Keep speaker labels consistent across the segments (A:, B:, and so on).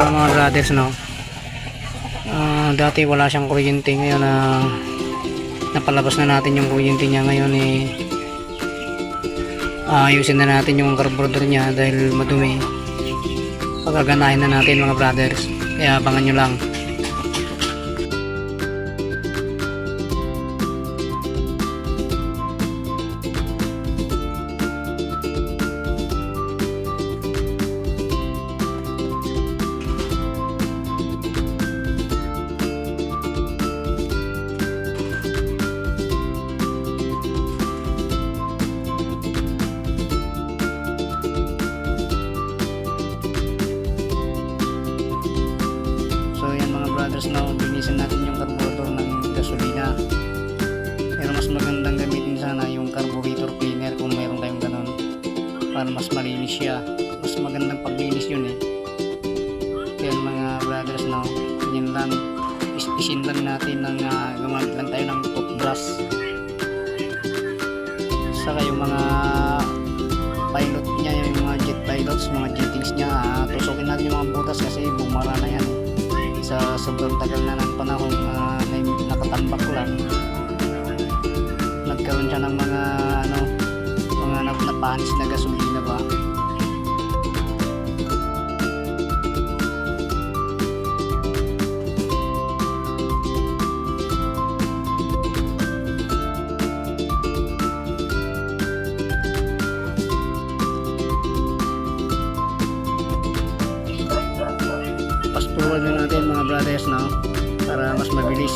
A: mga brothers, no. Dati wala siyang kuryente, ngayon napalabas na natin yung kuryente niya. Ngayon ayusin na natin yung carburetor niya dahil madumi. Pagaganahin na natin mga brothers, kaya abangan nyo lang. No, linisin natin yung carburetor ng gasolina, pero mas magandang gamitin sana yung carburetor cleaner kung mayroon kayong ganun, para mas malinis siya. Mas magandang paglinis yun Kaya mga brothers, no, yun lang, ispisin lang natin ng gumamit lang tayo ng toothbrush. Saka yung mga pilot niya, yung mga jet pilots, mga jettings niya, tusukin natin yung mga butas kasi bumara na yan sa sobrang tagal na ng panahon nakatambak lang. Nagkaroon siya ng mga napanis na gasolina ba. Fast forward na natin mga brothers, no, para mas mabilis.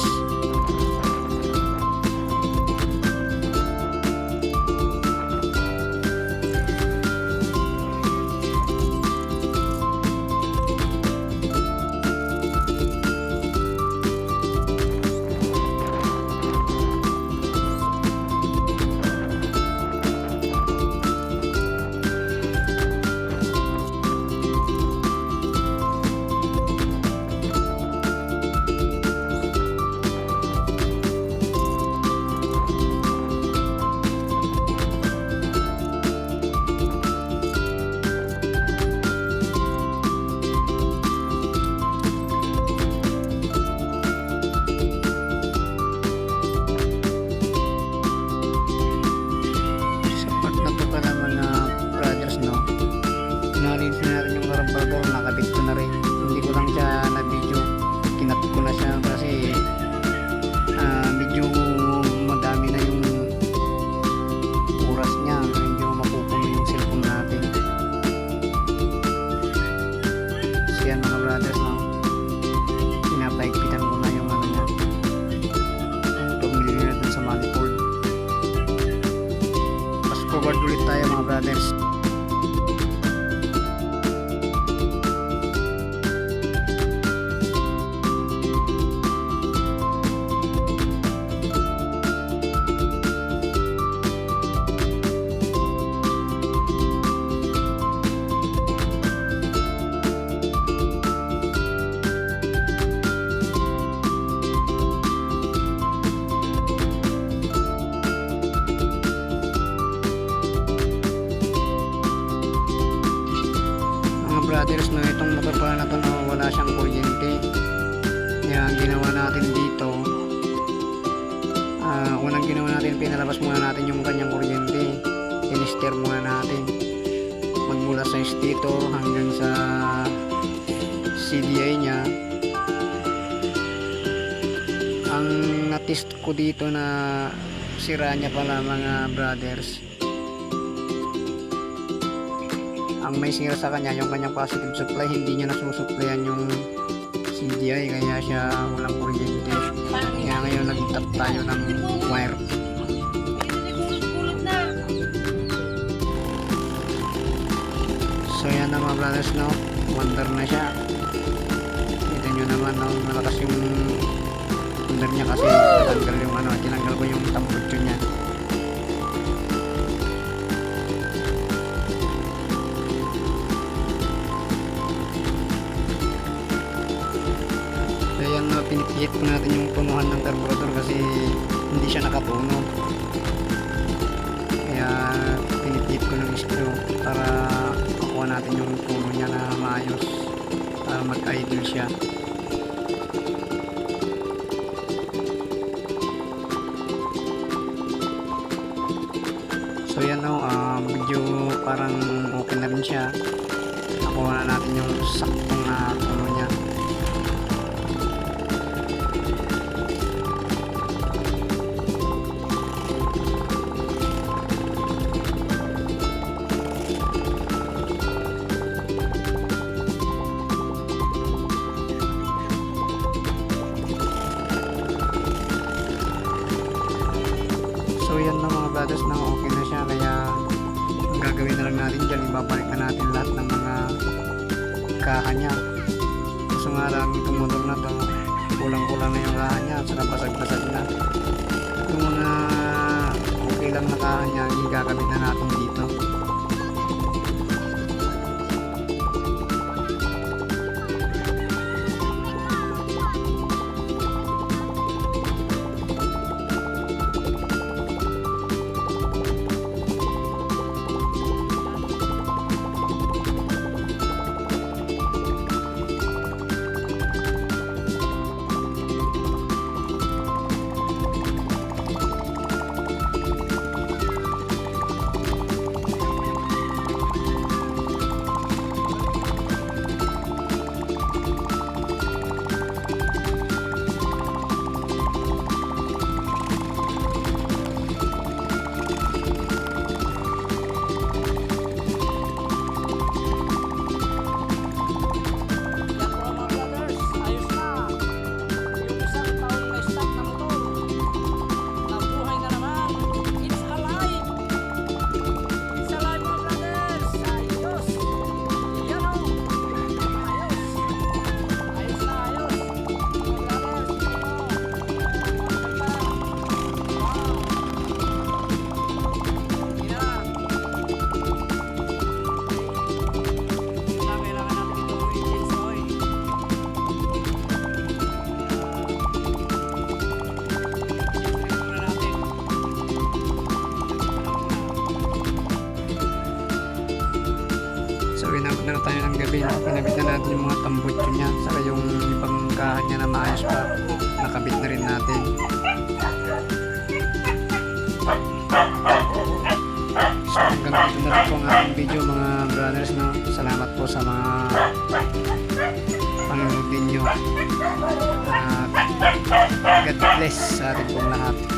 A: Nalinis na rin yung carburetor, nakabit ko na rin. Hindi ko lang siya na video, kinat ko na siya kasi medyo madami na yung oras niya, medyo mapupuno yung cellphone natin. So yan mga brothers, no, pinapaigpitan ko na yung niya, yung pagmili na dun sa manifold. Fast forward ulit tayo mga brothers. Brothers, no, itong motor pala na to, no, wala siyang kuryente. Kaya ang ginawa natin dito, unang ginawa natin, pinalabas muna natin yung kanyang kuryente. Tinister muna natin magmula sa stator hanggang sa CDI nya. Ang natest ko dito na sira niya pala mga brothers, ang may sira sa kanya yung kanyang positive supply, hindi niya nasusuplayan yung CDI, kaya siya walang kuryente. Kaya ngayon nag-tap tayo ng wire. So yan na mga brothers, no, wonder na siya. Kita nyo naman, no, malakas yung wonder niya kasi tinanggal ko yung tambutso niya. Pinipihit po natin yung punuhan ng carburetor kasi hindi siya nakapuno. Kaya pinipihit ko ng screw para makuha natin yung puno niya na maayos. para mag-idle siya. So yan o, medyo parang okay na rin siya. Nakuha na natin yung saktong na puno niya. So yan na mga brothers, na okay na siya, kaya ang gagawin na lang natin dyan, ibabalik na natin lahat ng mga kaha niya. Gusto nga lang itong motor na to, kulang-kulang na yung kaha niya at saka basag-basag na. Yung mga okay lang na kaha niya, igagamit na natin dito. So inabot na tayo ng gabi, pinabit na natin yung mga tambutso niya, saka yung ibang kahan niya na maayos pa, nakabit na rin natin. So hanggang dito na rin po ang ating video mga brothers, no? Salamat po sa mga panonood ninyo. God bless sa ating pong lahat.